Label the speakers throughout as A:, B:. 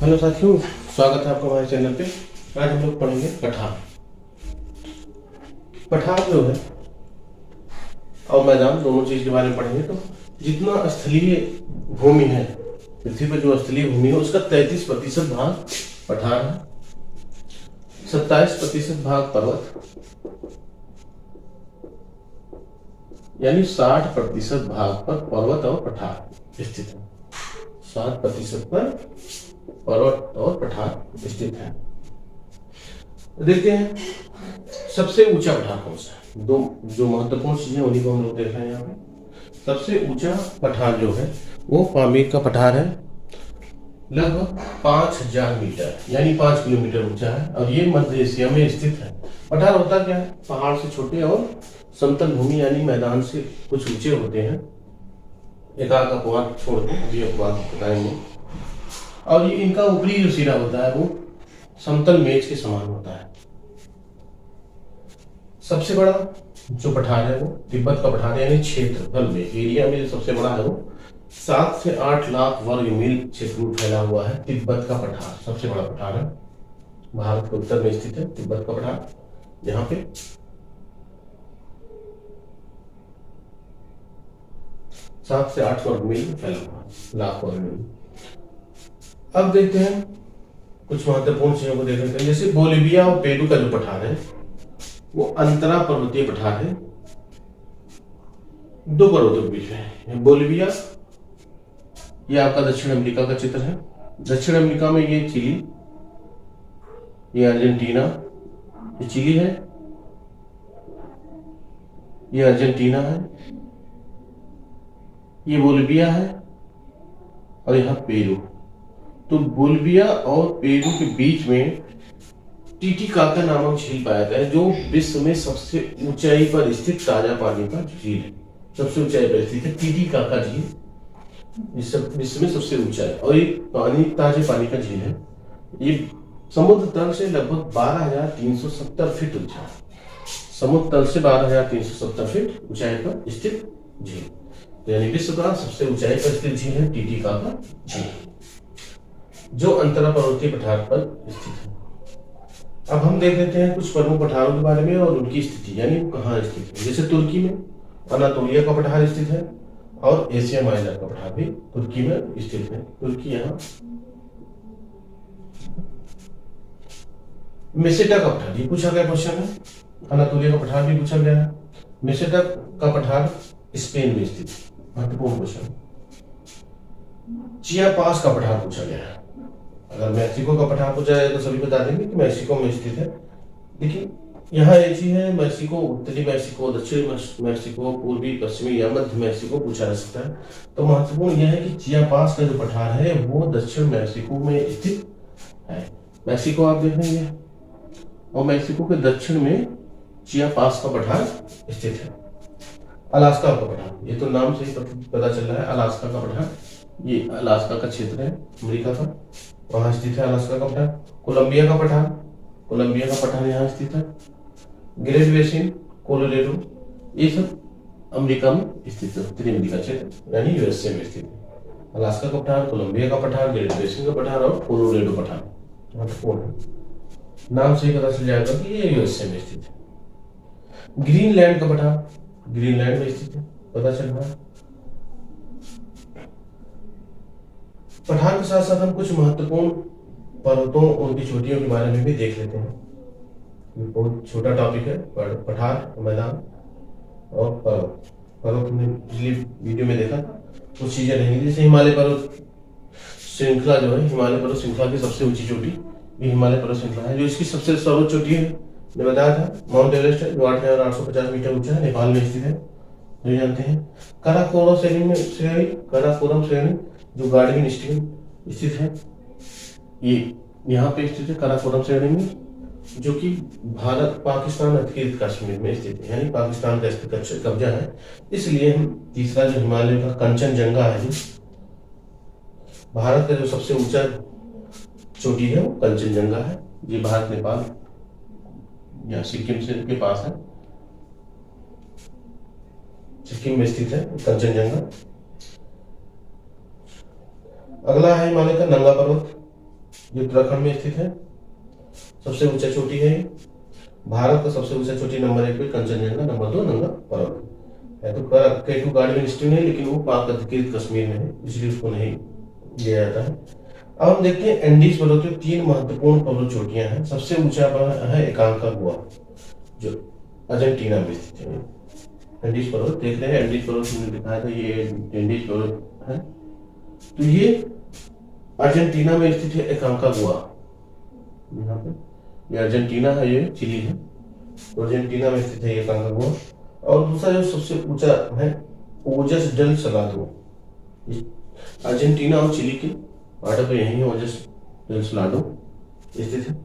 A: Hello साथियों, स्वागत है आपका हमारे चैनल पे। आज हम लोग पढ़ेंगे पठार। पठार जो है और मैदान दोनों चीज के बारे में पढ़ेंगे। तो जितना स्थलीय भूमि है, पृथ्वी पर जो स्थलीय भूमि है उसका 33% भाग पठार है, 27% भाग पर्वत, यानी 60% भाग पर पर्वत और पठार स्थित है। 60% पर पर्वत और पठार स्थित है। देखते हैं सबसे ऊंचा पठार कौन सा है। दो जो महत्वपूर्ण चीजें उन्हीं को हम लोग देख रहे हैं यहाँ पे। सबसे ऊंचा पठार जो है वो पामीर का पठार है, लगभग 5000 मीटर यानी 5 किलोमीटर ऊंचा है और ये मध्य एशिया में स्थित है। पठार होता क्या है? पहाड़ से छोटे और समतल भूमि यानी मैदान से कुछ ऊंचे होते हैं। एक आध अपवाद छोड़ के अभी अपवाद बताएंगे। और ये इनका ऊपरी जो सिरा होता है वो समतल मेज के समान होता है। सबसे बड़ा जो पठार है वो तिब्बत का पठार है, यानी क्षेत्रफल में, एरिया में जो सबसे बड़ा है वो 7 से 8 लाख वर्ग मील क्षेत्र में फैला हुआ है। तिब्बत का पठार सबसे बड़ा पठार है, भारत के उत्तर में स्थित है तिब्बत का पठार। यहाँ पे 7 से 8 वर्ग मील फैला हुआ है, लाख वर्ग मील। अब देखते हैं कुछ महत्वपूर्ण चीजों को देख लेते हैं। जैसे बोलिविया और पेरू का जो पठार है वो अंतरा पर्वतीय पठार है, दो पर्वतों के बीच में है। बोलिविया ये आपका दक्षिण अमेरिका का चित्र है। दक्षिण अमेरिका में ये चिली, ये अर्जेंटीना, ये चिली है, ये अर्जेंटीना है, ये बोलिविया है और यहाँ पेरू। तो बोलिविया और पेरू के बीच में टीटीकाका नामक झील पाया गया है, जो विश्व में सबसे ऊंचाई पर स्थित ताजा पानी का झील है। सबसे ऊंचाई पर स्थित है टीटीकाका झील, विश्व में सबसे ऊंचा है और ये ताजे पानी का झील है। ये समुद्र तल से लगभग 12,370 फीट ऊंचा है। समुद्र तल से 12,370 फीट ऊंचाई पर स्थित झील, तो यानी विश्व का सबसे ऊंचाई पर स्थित झील है टीटीकाका झील, जो अंतरा पर्वतीय पठार पर स्थित है। अब हम देख लेते हैं कुछ प्रमुख पठारों के बारे में और उनकी स्थिति, यानी कहाँ स्थित है। जैसे तुर्की में अनातोलिया का पठार स्थित है और एशिया माइनर का पठार भी तुर्की में स्थित है। तुर्की यहाँ मेसेटा का पठार, ये पूछा गया क्वेश्चन है। अनातोलिया का पठार भी पूछा गया है। मेसेटा का पठार स्पेन में स्थित है, महत्वपूर्ण क्वेश्चन। चियापास का पठार पूछा गया है। अगर मैक्सिको का पठार पूछा जाए तो सभी बता देंगे कि मैक्सिको में स्थित है, लेकिन यहाँ एक चीज है, मैक्सिको, उत्तरी मैक्सिको, दक्षिणी मैक्सिको, पूर्वी, पश्चिमी या मध्य मैक्सिको पूछा जा सकता है। तो महत्वपूर्ण यह है कि चियापास का जो पठार है वो दक्षिण मैक्सिको में स्थित है। मैक्सिको आप देख लेंगे और मैक्सिको के दक्षिण में चियापास का पठार स्थित है। अलास्का का पठार, ये तो नाम से ही पता चल रहा है, अलास्का का पठार, ये अलास्का का क्षेत्र है अमेरिका का, वहां स्थित है अलास्का का पठार। कोलंबिया का पठार, कोलंबिया का पठार यहाँ स्थित है। ग्रेट बेसिन, कोलोरेडो, ये सब अमेरिका में स्थित है, उत्तरी अमेरिका क्षेत्र यानी यूएसए में स्थित है। अलास्का का पठार, कोलंबिया का पठार, ग्रेट बेसिन का पठार और कोलोरेडो पठार महत्वपूर्ण है। नाम से ही पता चल जाएगा कि ये यूएसए में स्थित है। ग्रीनलैंड का पठार ग्रीनलैंड में स्थित है, पता चल रहा है। पठार के साथ साथ हम कुछ महत्वपूर्ण पर्वतों और उनकी चोटियों के बारे में भी देख लेते हैं। ये बहुत छोटा टॉपिक है, पठार, मैदान और पर्वत। पर्वत हमने पिछली वीडियो में देखा, कुछ चीजें रहेंगी। जैसे हिमालय पर्वत श्रृंखला जो है, हिमालय पर्वत श्रृंखला की सबसे ऊंची चोटी ये हिमालय पर्वत श्रृंखला है। जो इसकी सबसे सर्वोच्च चोटी है, मैंने बताया था, माउंट एवरेस्ट है, जो 8,850 मीटर ऊंचा है, नेपाल में स्थित है, जो जानते हैं। काराकोरम श्रेणी जो गार्डविन स्थित है, ये यहाँ पे स्थित है काराकोरम श्रेणी में, जो कि भारत पाकिस्तान अधिकृत कश्मीर में स्थित है, यानी पाकिस्तान का इस पर कब्जा है। इसलिए हम तीसरा जो हिमालय का कंचनजंगा है, जो भारत का जो सबसे ऊंचा चोटी है वो कंचनजंगा है। ये भारत नेपाल या सिक्किम से के पास है, सिक्किम में स्थित है कंचनजंगा। अगला है हिमालय का नंगा पर्वत, ये उत्तराखंड में स्थित है। सबसे ऊंचा चोटी है ये। भारत का सबसे ऊंचा चोटी नंबर 1 पे कंचनजंगा, नंबर 2 नंगा पर्वत है। तो केटू गार्ड में लिस्टेड है, लेकिन वो पाक अधिकृत कश्मीर में है, इसलिए उसको नहीं लिया जाता है। अब हम देखते हैं एंडीज पर्वत में 3 महत्वपूर्ण पर्वत चोटियां हैं। सबसे ऊंचा है एकांकागुआ, जो अर्जेंटीना में स्थित है। एंडीज पर्वत देख रहे हैं, एंडीज पर्वत हमने दिखाया था, ये एंडीज पर्वत है। तो ये अर्जेंटीना में स्थित है एकांकागुआ। यहाँ पे ये अर्जेंटीना है, ये चिली है, तो अर्जेंटीना में स्थित है ये एकांकागुआ। और दूसरा जो सबसे ऊंचा है ओजस डेल सलाडो, अर्जेंटीना और चिली के बॉर्डर पे यही है ओजस डेल सलाडो स्थित है।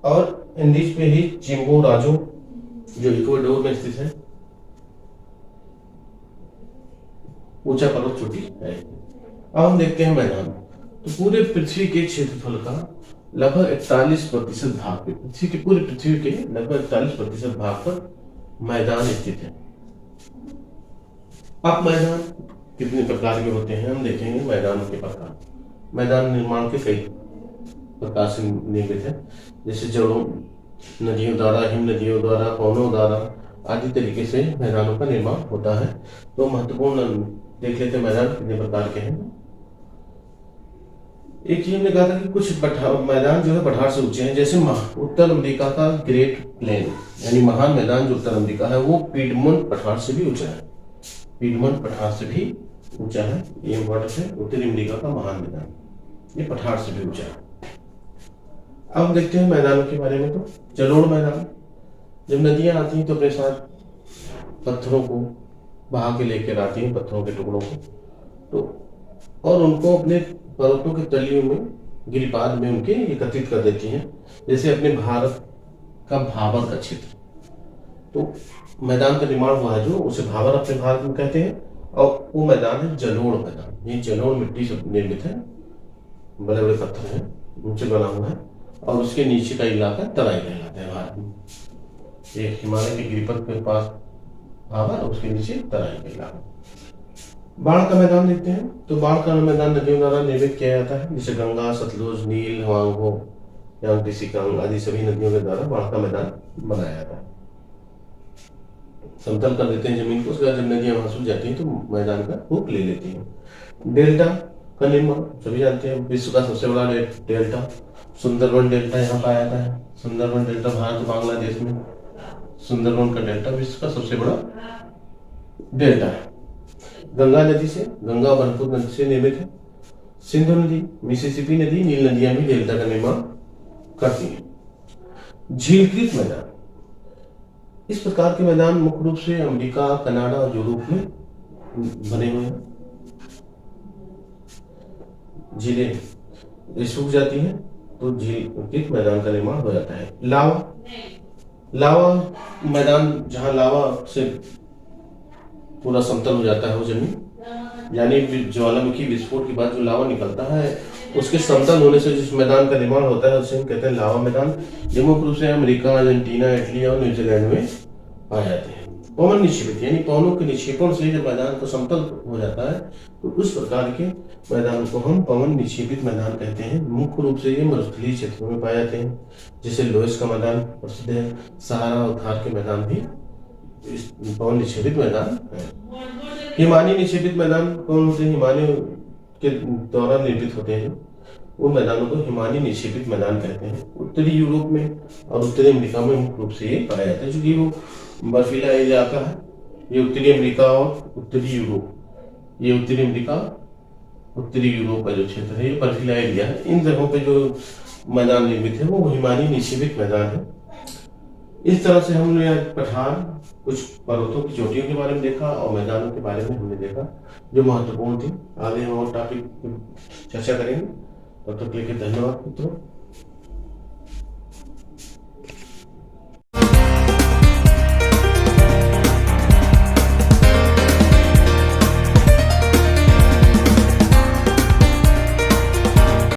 A: और एंडीज पे ही चिम्बोराजो, जो इक्वाडोर में स्थित है, ऊंचा पर्वत चोटी है। अब हम देखते हैं मैदान। तो पूरे पृथ्वी के क्षेत्रफल का लगभग 41% भाग पे, पूरे पृथ्वी के लगभग 41% भाग पर मैदान स्थित है। अब मैदान कितने प्रकार के होते हैं हम देखेंगे। मैदानों के प्रकार, मैदान निर्माण के कई प्रकार से निर्मित है, जैसे जड़ों, नदियों द्वारा, हिम नदियों द्वारा, पवनों द्वारा आदि तरीके से मैदानों का निर्माण होता है। तो महत्वपूर्ण देख लेते हैं मैदान कितने प्रकार के हैं। एक चीज हमने कहा था कि कुछ मैदान जो है पठार से ऊंचे हैं, जैसे उत्तर अमेरिका का ग्रेट प्लेन, यानी महान मैदान जो उत्तर अमेरिका है, वो पीडमोंट पठार से भी ऊंचा है। पीडमोंट पठार से भी ऊंचा है, ये इम्पोर्टेंट है। उत्तरी अमेरिका का महान मैदान ये पठार से भी ऊंचा है। अब देखते हैं मैदानों के बारे में। तो जलोढ़ मैदान, जब नदियां आती हैं तो अपने साथ पत्थरों को बहा के लेकर आती हैं, पत्थरों के टुकड़ों को, तो और उनको अपने पर्वतों के तलियों में, गिरिपाद में उनके एकत्रित कर देती हैं। जैसे अपने भारत का भाबर का क्षेत्र, तो मैदान का निर्माण हुआ है जो, उसे भाबर अपने भारत में कहते हैं। और वो मैदान है जलोढ़ मैदान। ये जलोढ़ मिट्टी से निर्मित है, बड़े बड़े पत्थर हैं, ऊंचे बना हुआ है। और उसके नीचे का इलाका तराई कहलाता है भारत में। ये हिमालय के गिरिपथ के पास भाबर, उसके नीचे तराई का इलाका। बाढ़ का मैदान देखते हैं। तो बाढ़ का मैदान नदियों द्वारा निर्मित किया जाता है, जैसे गंगा, सतलुज, नील, हवांगो, यांगटीसी आदि सभी नदियों के द्वारा बाढ़ का मैदान बनाया जाता है। समतल कर देते हैं जमीन को, उसके बाद जब नदियां वहां सूख जाती हैं तो मैदान का रूप ले लेती हैं। डेल्टा का निर्माण सभी जानते हैं, विश्व का सबसे बड़ा डेल्टा सुंदरबन डेल्टा यहाँ पाया जाता है। सुंदरबन डेल्टा भारत बांग्लादेश में सुंदरबन का डेल्टा विश्व का सबसे बड़ा डेल्टा है। गंगा नदी से, गंगा ब्रह्मपुत्र नदी से निर्मित है। सिंधु नदी, मिसिसिपी नदी, नील नदियां भी डेल्टा का निर्माण करती हैं। झीलकृत मैदान, इस प्रकार के मैदान मुख्य रूप से अमेरिका, कनाडा और यूरोप में बने हुए हैं। झीलें सूख जाती हैं तो झीलकृत मैदान का निर्माण हो जाता है। लावा मैदान, जहां लावा से पूरा समतल हो जाता है वो जमीन, यानी ज्वालामुखी विस्फोट के बाद जो लावा निकलता है उसके समतल होने से जिस मैदान का निर्माण होता है उसे हम कहते हैं लावा मैदान। ये मुख्य रूप से अमेरिका, अर्जेंटीना, इटली और न्यूजीलैंड में पाए जाते हैं। पवन निक्षेपित, यानी पवनों के निक्षेपण से जब मैदान को समतल हो जाता है तो उस प्रकार के मैदान को हम पवन निक्षेपित मैदान कहते हैं। मुख्य रूप से ये मरुस्थलीय क्षेत्रों में पाए जाते हैं, जैसे लोएस का मैदान प्रसिद्ध है। सहारा और थार के मैदान भी पवन निक्षेपित मैदान है। हिमानी निक्षेपित मैदान कौन होते हैं? हिमालय के द्वारा निर्मित होते हैं, उन मैदानों को हिमानी निक्षेपित मैदान कहते हैं। उत्तरी यूरोप में और उत्तरी अमेरिका में मुख्य रूप से ये पाया जाता है, क्योंकि वो बर्फीला इलाका है। ये उत्तरी अमेरिका और उत्तरी यूरोप, ये उत्तरी अमेरिका, उत्तरी यूरोप का जो क्षेत्र है ये बर्फीला एरिया है। इन जगहों पे जो मैदान निर्मित है वो हिमानी निक्षेपित मैदान है। इस तरह से हमने आज पठार, कुछ पर्वतों की चोटियों के बारे में देखा और मैदानों के बारे में हमने देखा जो महत्वपूर्ण थी। आगे हम और टॉपिक चर्चा करेंगे। तब तक के लिए धन्यवाद मित्रों।